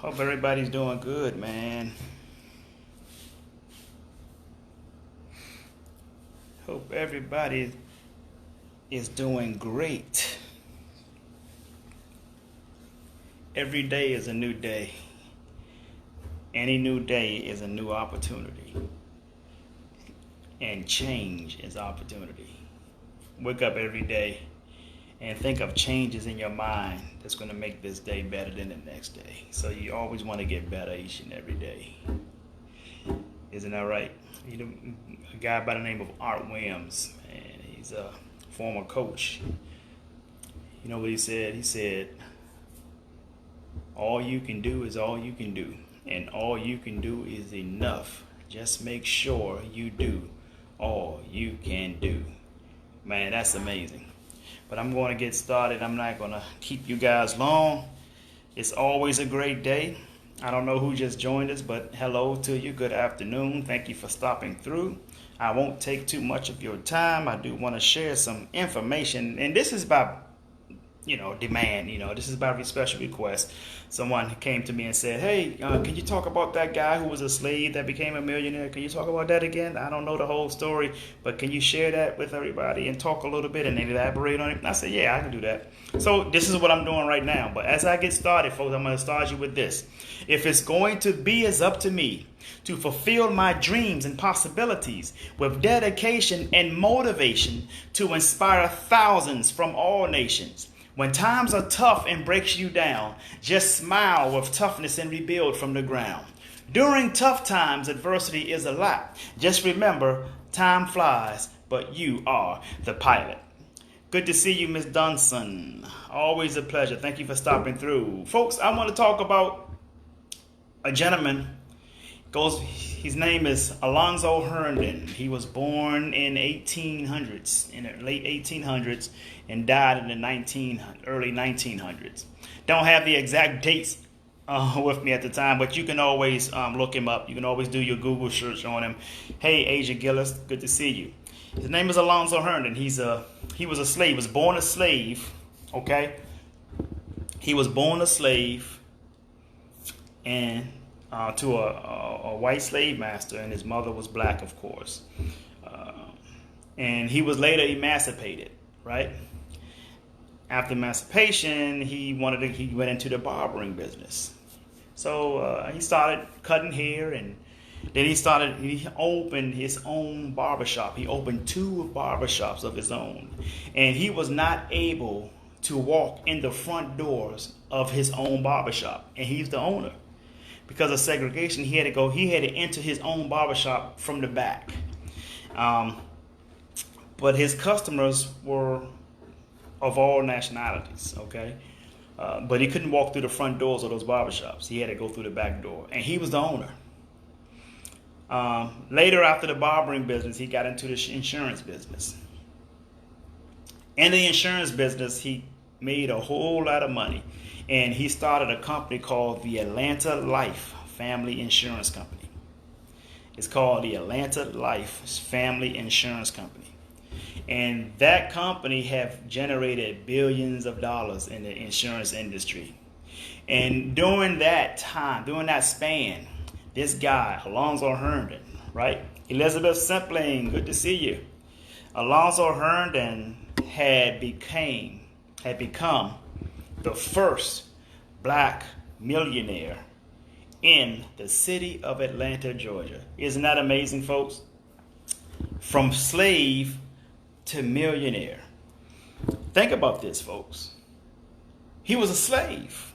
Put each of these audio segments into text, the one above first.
Hope everybody's doing good, man. Hope everybody is doing great. Every day is a new day. Any new day is a new opportunity. And change is opportunity. Wake up every day and think of changes in your mind that's going to make this day better than the next day. So you always want to get better each and every day. Isn't that right? A guy by the name of Art Williams, and he's a former coach. You know what he said? He said, all you can do is all you can do, and all you can do is enough. Just make sure you do all you can do. Man, that's amazing. But I'm going to get started. I'm not going to keep you guys long. It's always a great day. I don't know who just joined us, but hello to you. Good afternoon. Thank you for stopping through. I won't take too much of your time. I do want to share some information, and this is by demand. This is by special request. Someone came to me and said, hey, can you talk about that guy who was a slave that became a millionaire? Can you talk about that again? I don't know the whole story, but can you share that with everybody and talk a little bit and elaborate on it? And I said, yeah, I can do that. So this is what I'm doing right now. But as I get started, folks, I'm going to start you with this. If it's going to be, it's up to me to fulfill my dreams and possibilities with dedication and motivation to inspire thousands from all nations. When times are tough and breaks you down, just smile with toughness and rebuild from the ground. During tough times, adversity is a lot. Just remember, time flies, but you are the pilot. Good to see you, Miss Dunson. Always a pleasure. Thank you for stopping through. Folks, I want to talk about a gentleman. His name is Alonzo Herndon. He was born in the late 1800s, and died in the early 1900s. Don't have the exact dates with me at the time, but you can always look him up. You can always do your Google search on him. Hey, Asia Gillis, good to see you. His name is Alonzo Herndon. He was a slave. He was born a slave. Okay, he was born a slave, and to a white slave master, and his mother was black, of course. And he was later emancipated, right? After emancipation, he went into the barbering business. So he started cutting hair, and then he opened his own barbershop. He opened 2 barbershops of his own, and he was not able to walk in the front doors of his own barbershop, and he's the owner. Because of segregation, he had to enter his own barbershop from the back. But his customers were of all nationalities, okay? But he couldn't walk through the front doors of those barbershops. He had to go through the back door, and he was the owner. Later, after the barbering business, he got into the insurance business. In the insurance business, he made a whole lot of money. And he started a company called the Atlanta Life Family Insurance Company. It's called the Atlanta Life Family Insurance Company. And that company have generated billions of dollars in the insurance industry. And during that span, this guy, Alonzo Herndon, right? Elizabeth Simpling, good to see you. Alonzo Herndon had become the first black millionaire in the city of Atlanta, Georgia. Isn't that amazing, folks? From slave to millionaire. Think about this, folks. He was a slave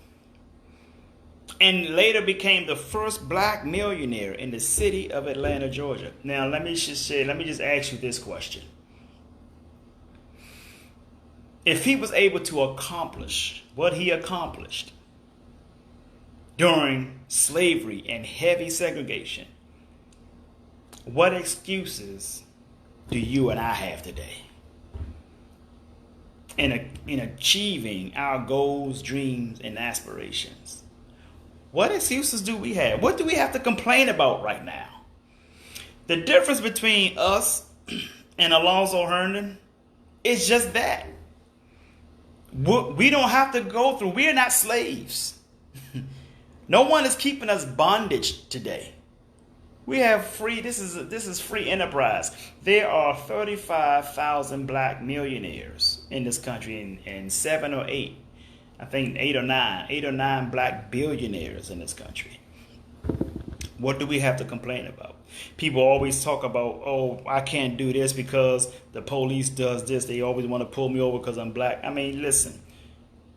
and later became the first black millionaire in the city of Atlanta, Georgia. Now, let me just ask you this question. If he was able to accomplish what he accomplished during slavery and heavy segregation, what excuses do you and I have today in achieving our goals, dreams, and aspirations? What excuses do we have? What do we have to complain about right now? The difference between us and Alonzo Herndon is just that. We don't have to go through, we're not slaves. No one is keeping us bondage today. We have free, this is free enterprise. There are 35,000 black millionaires in this country, and 7 or 8, I think 8 or 9 black billionaires in this country. What do we have to complain about? People always talk about, oh, I can't do this because the police does this. They always want to pull me over because I'm black. I mean, listen,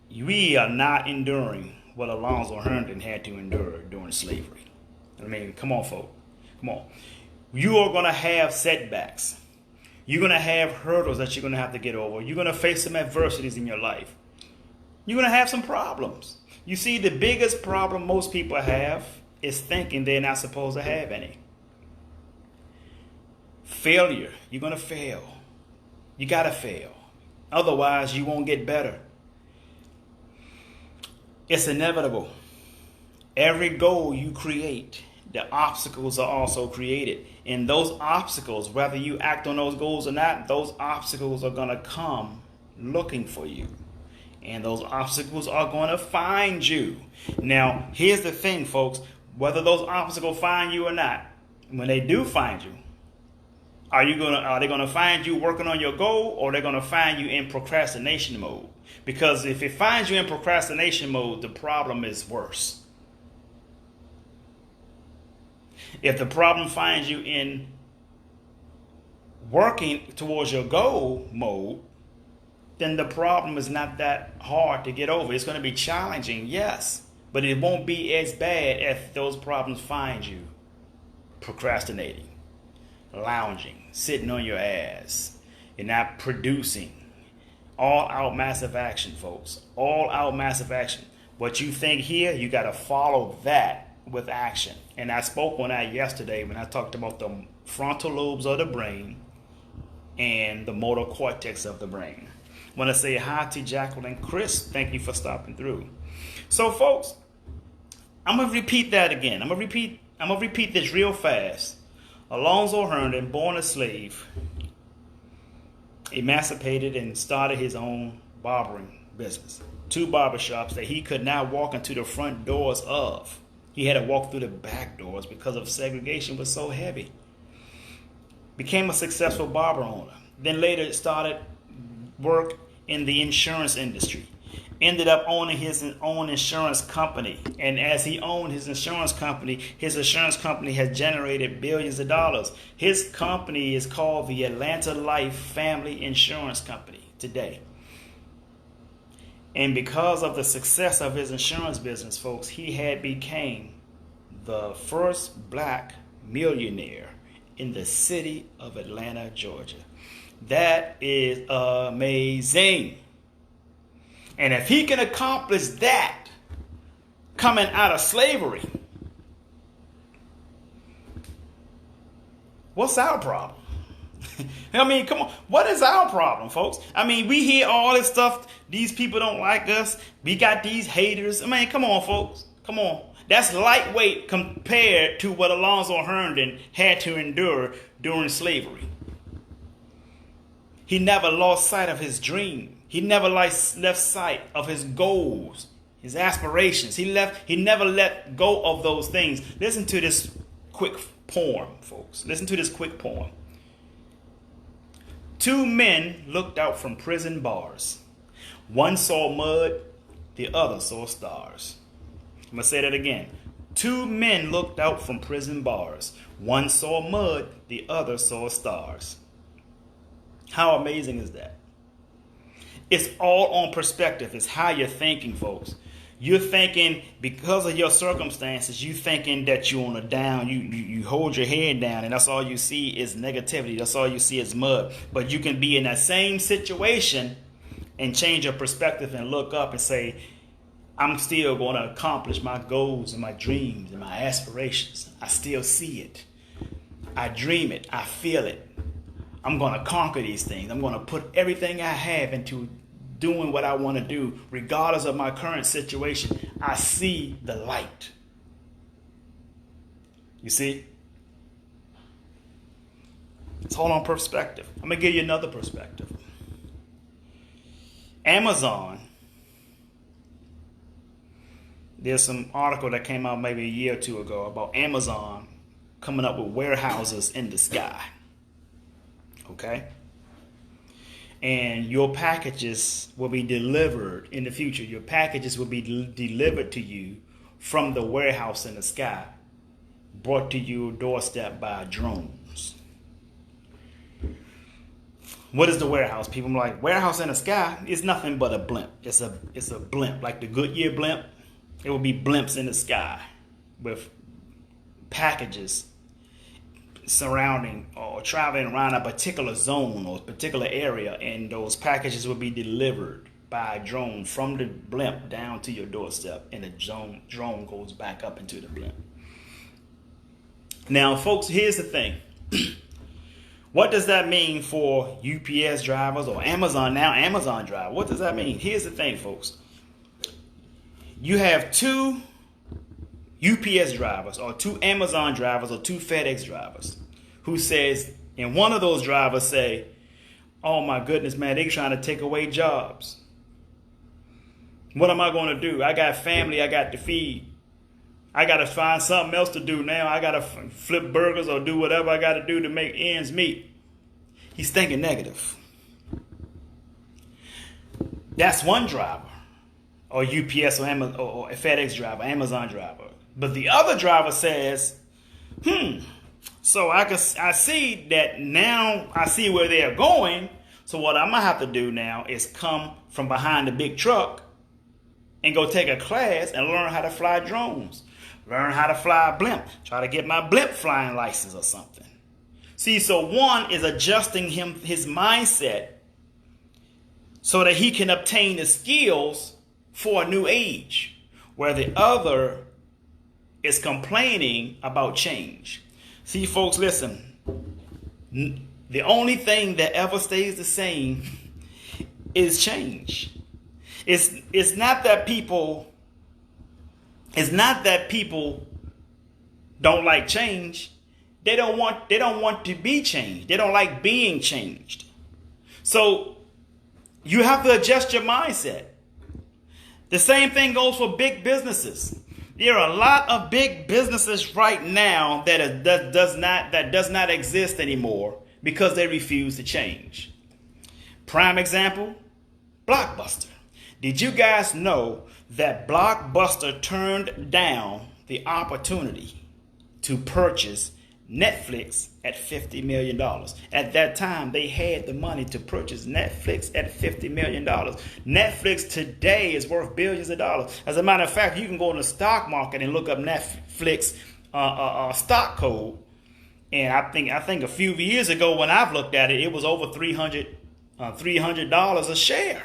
we are not enduring what Alonzo Herndon had to endure during slavery. I mean, come on, folks. Come on. You are going to have setbacks. You're going to have hurdles that you're going to have to get over. You're going to face some adversities in your life. You're going to have some problems. You see, the biggest problem most people have is thinking they're not supposed to have any. Failure. You're going to fail. You got to fail. Otherwise, you won't get better. It's inevitable. Every goal you create, the obstacles are also created. And those obstacles, whether you act on those goals or not, those obstacles are going to come looking for you. And those obstacles are going to find you. Now, here's the thing, folks. Whether those obstacles find you or not, when they do find you, are they going to find you working on your goal, or are they going to find you in procrastination mode? Because if it finds you in procrastination mode, the problem is worse. If the problem finds you in working towards your goal mode, then the problem is not that hard to get over. It's going to be challenging, yes, but it won't be as bad if those problems find you procrastinating, lounging, sitting on your ass. You're not producing. All out massive action, folks. All out massive action. What you think here, you got to follow that with action. And I spoke on that yesterday when I talked about the frontal lobes of the brain and the motor cortex of the brain. I want to say hi to Jacqueline Chris. Thank you for stopping through. So, folks, I'm going to repeat that again. I'm going to repeat this real fast. Alonzo Herndon, born a slave, emancipated and started his own barbering business. 2 barbershops that he could not walk into the front doors of. He had to walk through the back doors because of segregation was so heavy. Became a successful barber owner. Then later started work in the insurance industry. Ended up owning his own insurance company. And as he owned his insurance company has generated billions of dollars. His company is called the Atlanta Life Family Insurance Company today. And because of the success of his insurance business, folks, he had became the first black millionaire in the city of Atlanta, Georgia. That is amazing. And if he can accomplish that coming out of slavery, what's our problem? I mean, come on. What is our problem, folks? I mean, we hear all this stuff. These people don't like us. We got these haters. I mean, come on, folks. Come on. That's lightweight compared to what Alonzo Herndon had to endure during slavery. He never lost sight of his dream. He never left sight of his goals, his aspirations. He never let go of those things. Listen to this quick poem, folks. Listen to this quick poem. 2 men looked out from prison bars. One saw mud, the other saw stars. I'm going to say that again. 2 men looked out from prison bars. One saw mud, the other saw stars. How amazing is that? It's all on perspective. It's how you're thinking, folks. You're thinking because of your circumstances, you thinking that you're on a down, you hold your head down and that's all you see is negativity. That's all you see is mud. But you can be in that same situation and change your perspective and look up and say, I'm still going to accomplish my goals and my dreams and my aspirations. I still see it. I dream it. I feel it. I'm going to conquer these things. I'm going to put everything I have into doing what I want to do, regardless of my current situation. I see the light. You see? It's all on perspective. I'm going to give you another perspective. There's some article that came out maybe a year or two ago about Amazon coming up with warehouses in the sky. Okay? And your packages will be delivered in the future. Your packages will be delivered to you from the warehouse in the sky, brought to your doorstep by drones. What is the warehouse? People are like, warehouse in the sky is nothing but a blimp. It's a blimp, like the Goodyear blimp. It will be blimps in the sky with packages surrounding or traveling around a particular zone or particular area, and those packages will be delivered by a drone from the blimp down to your doorstep, and the drone goes back up into the blimp. Now, folks, here's the thing. What does that mean for UPS drivers or Amazon driver? What does that mean? Here's the thing, folks. You have two UPS drivers or two Amazon drivers or two FedEx drivers who says, and one of those drivers say, oh my goodness, man, they're trying to take away jobs. What am I going to do? I got family I got to feed. I got to find something else to do now. I got to flip burgers or do whatever I got to do to make ends meet. He's thinking negative. That's one driver, or UPS or a FedEx driver, Amazon driver. But the other driver says, so I see that now I see where they're going. So what I'm going to have to do now is come from behind the big truck and go take a class and learn how to fly drones. Learn how to fly a blimp. Try to get my blimp flying license or something. See, so one is adjusting his mindset so that he can obtain the skills for a new age, where the other is complaining about change. See, folks, listen. The only thing that ever stays the same is change. It's not that people don't like change. They don't want to be changed. They don't like being changed. So you have to adjust your mindset. The same thing goes for big businesses. There are a lot of big businesses right now that does not exist anymore because they refuse to change. Prime example, Blockbuster. Did you guys know that Blockbuster turned down the opportunity to purchase Netflix at $50 million? At that time, they had the money to purchase Netflix at $50 million. Netflix today is worth billions of dollars. As a matter of fact, you can go in the stock market and look up Netflix stock code. And I think a few years ago when I've looked at it, it was over $300 a share.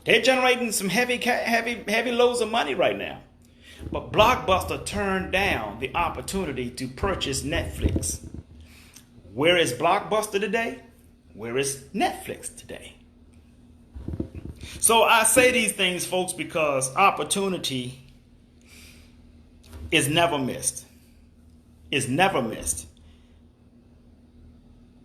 They're generating some heavy loads of money right now. But Blockbuster turned down the opportunity to purchase Netflix. Where is Blockbuster today? Where is Netflix today? So I say these things, folks, because opportunity is never missed. It's never missed.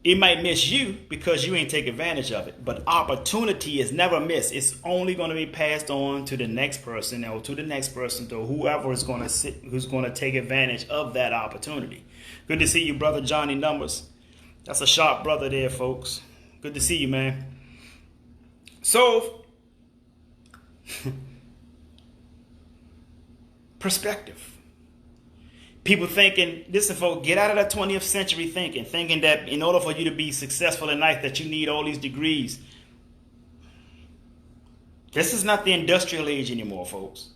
It might miss you because you ain't take advantage of it. But opportunity is never missed. It's only going to be passed on to the next person or to the next person, to whoever is going to who's going to take advantage of that opportunity. Good to see you, brother Johnny Numbers. That's a sharp brother there, folks. Good to see you, man. So, perspective. People thinking, listen, folks, get out of that 20th century thinking that in order for you to be successful in life that you need all these degrees. This is not the industrial age anymore, folks.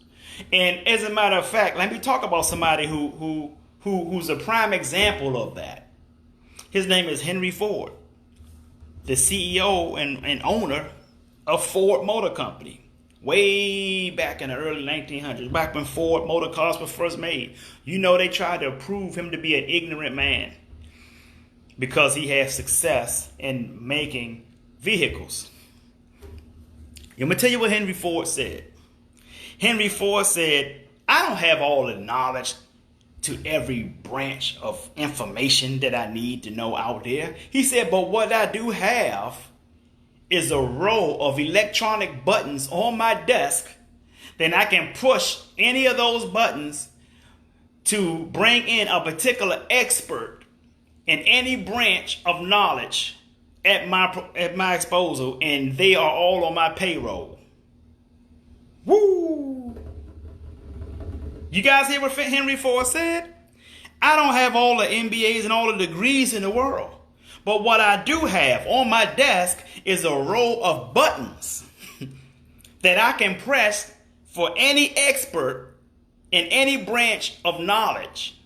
And as a matter of fact, let me talk about somebody who's a prime example of that. His name is Henry Ford, the CEO and owner of Ford Motor Company. Way back in the early 1900s, back when Ford motor cars were first made. You know, they tried to prove him to be an ignorant man because he had success in making vehicles. Let me tell you what Henry Ford said. Henry Ford said, I don't have all the knowledge to every branch of information that I need to know out there. He said, but what I do have is a row of electronic buttons on my desk then I can push any of those buttons to bring in a particular expert in any branch of knowledge at my disposal, and they are all on my payroll. Woo! You guys hear what Henry Ford said? I don't have all the MBAs and all the degrees in the world, but what I do have on my desk is a row of buttons that I can press for any expert in any branch of knowledge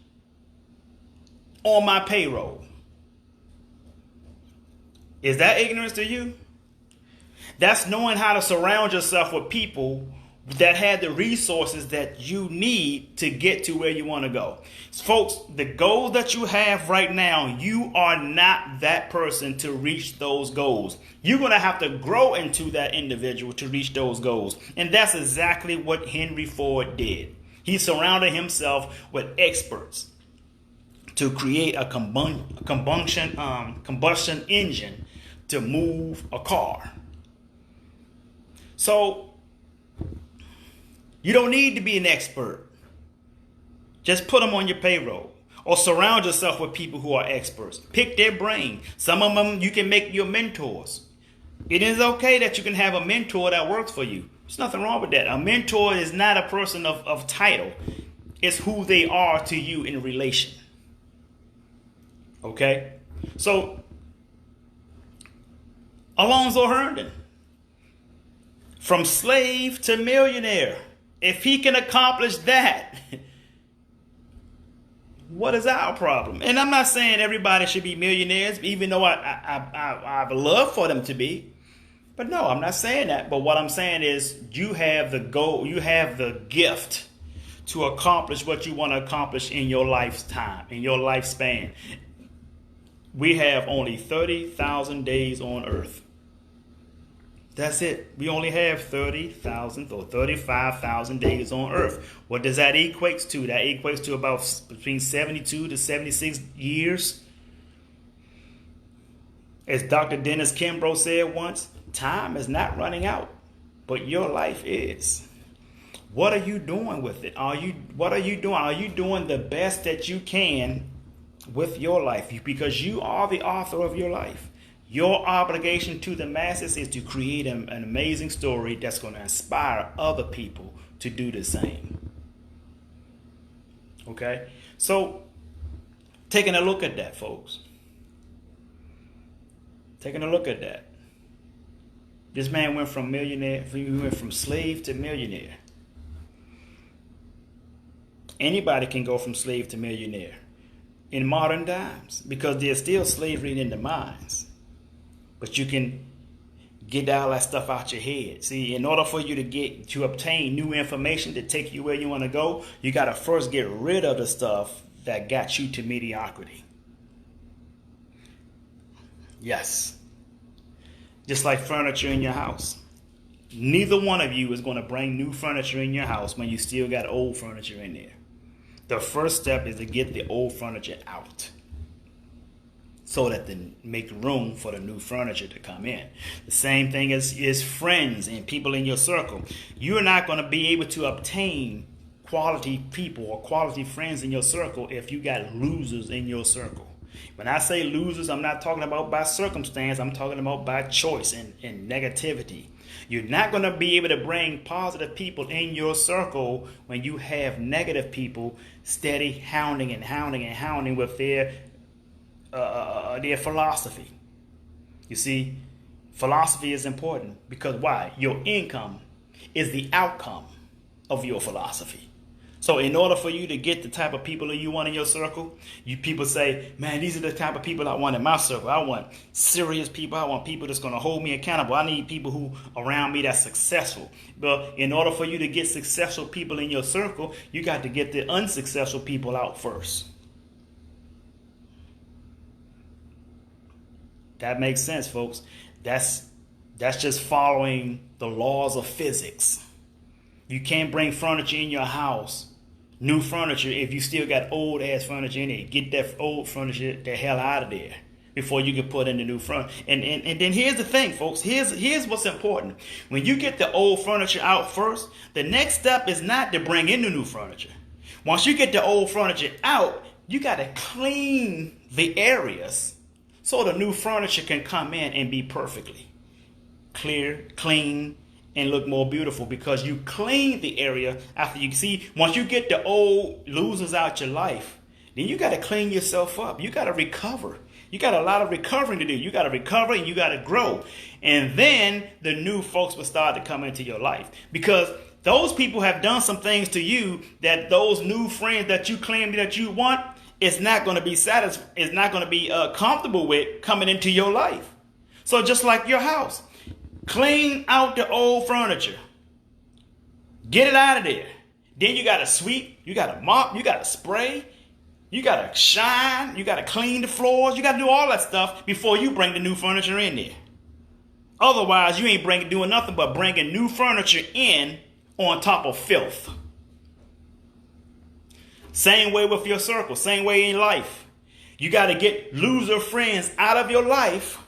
on my payroll. Is that ignorance to you? That's knowing how to surround yourself with people that have the resources that you need to get to where you want to go. Folks, the goals that you have right now, you are not that person to reach those goals. You're going to have to grow into that individual to reach those goals. And that's exactly what Henry Ford did. He surrounded himself with experts to create a combustion engine to move a car. So you don't need to be an expert. Just put them on your payroll, or surround yourself with people who are experts. Pick their brain. Some of them you can make your mentors. It is okay that you can have a mentor that works for you. There's nothing wrong with that. A mentor is not a person of title. It's who they are to you in relation. Okay? So, Alonzo Herndon, from slave to millionaire. If he can accomplish that, what is our problem? And I'm not saying everybody should be millionaires, even though I'd love for them to be. But no, I'm not saying that. But what I'm saying is you have the goal, you have the gift to accomplish what you want to accomplish in your lifetime, in your lifespan. We have only 30,000 days on earth. That's it. We only have 30,000 or 35,000 days on earth. What does that equate to? That equates to about between 72 to 76 years. As Dr. Dennis Kimbrough said once, time is not running out, but your life is. What are you doing with it? What are you doing? Are you doing the best that you can with your life? Because you are the author of your life. Your obligation to the masses is to create an amazing story that's going to inspire other people to do the same. Okay? So, taking a look at that, folks. Taking a look at that. This man went from slave to millionaire. Anybody can go from slave to millionaire in modern times because there's still slavery in the mines. But you can get all that stuff out your head. See, in order for you to obtain new information to take you where you want to go, you got to first get rid of the stuff that got you to mediocrity. Yes. Just like furniture in your house. Neither one of you is going to bring new furniture in your house when you still got old furniture in there. The first step is to get the old furniture out, so that they make room for the new furniture to come in. The same thing is friends and people in your circle. You're not going to be able to obtain quality people or quality friends in your circle if you got losers in your circle. When I say losers, I'm not talking about by circumstance. I'm talking about by choice and negativity. You're not going to be able to bring positive people in your circle when you have negative people steady hounding with their philosophy. You see, philosophy is important because why? Your income is the outcome of your philosophy. So in order for you to get the type of people that you want in your circle, you people say, man, these are the type of people I want in my circle. I want serious people. I want people that's going to hold me accountable. I need people who around me that's successful. But in order for you to get successful people in your circle, you got to get the unsuccessful people out first. That makes sense, folks. That's just following the laws of physics. You can't bring furniture in your house, new furniture, if you still got old ass furniture in it. Get that old furniture the hell out of there. before you can put in the new furniture. And then here's the thing, folks. Here's what's important. When you get the old furniture out first, the next step is not to bring in the new furniture. Once you get the old furniture out, you got to clean the areas so the new furniture can come in and be perfectly clear, clean, and look more beautiful, because you clean the area after you see. Once you get the old losers out your life, then you got to clean yourself up. You got to recover. You got a lot of recovering to do. You got to recover and you got to grow. And then the new folks will start to come into your life, because those people have done some things to you that those new friends that you claim that you want is not going to be is not going to be comfortable with coming into your life. So just like your house, clean out the old furniture. Get it out of there. Then you got to sweep. You got to mop. You got to spray. You got to shine. You got to clean the floors. You got to do all that stuff before you bring the new furniture in there. Otherwise, you ain't doing nothing but bringing new furniture in on top of filth. Same way with your circle. Same way in life. You got to get loser friends out of your life.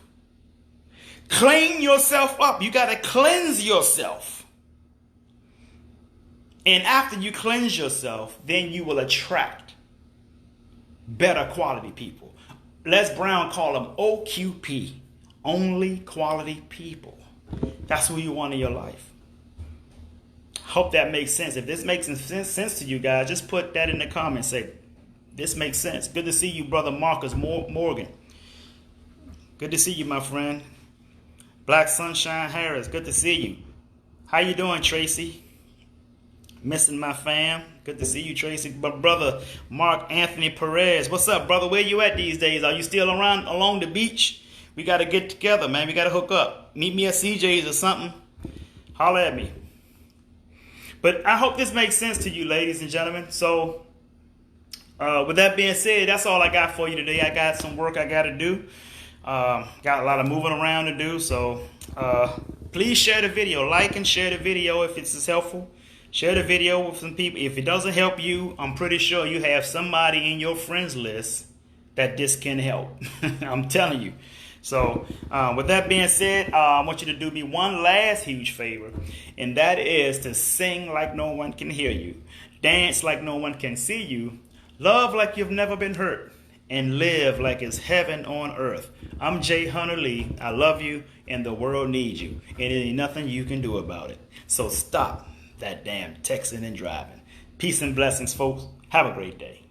Clean yourself up. You got to cleanse yourself. And after you cleanse yourself, then you will attract better quality people. Les Brown called them OQP. Only quality people. That's who you want in your life. Hope that makes sense. If this makes sense to you guys, just put that in the comments. Say, this makes sense. Good to see you, brother Marcus Morgan. Good to see you, my friend. Black Sunshine Harris, good to see you. How you doing, Tracy? Missing my fam. Good to see you, Tracy. Brother Mark Anthony Perez, what's up, brother? Where you at these days? Are you still around along the beach? We got to get together, man. We got to hook up. Meet me at CJ's or something. Holler at me. But I hope this makes sense to you, ladies and gentlemen. So, with that being said, that's all I got for you today. I got some work I got to do. Got a lot of moving around to do. So, please share the video. Like and share the video if it's helpful. Share the video with some people. If it doesn't help you, I'm pretty sure you have somebody in your friends list that this can help. I'm telling you. So, with that being said, I want you to do me one last huge favor, and that is to sing like no one can hear you, dance like no one can see you, love like you've never been hurt, and live like it's heaven on earth. I'm Jay Hunter Lee. I love you, and the world needs you, and there ain't nothing you can do about it. So stop that damn texting and driving. Peace and blessings, folks. Have a great day.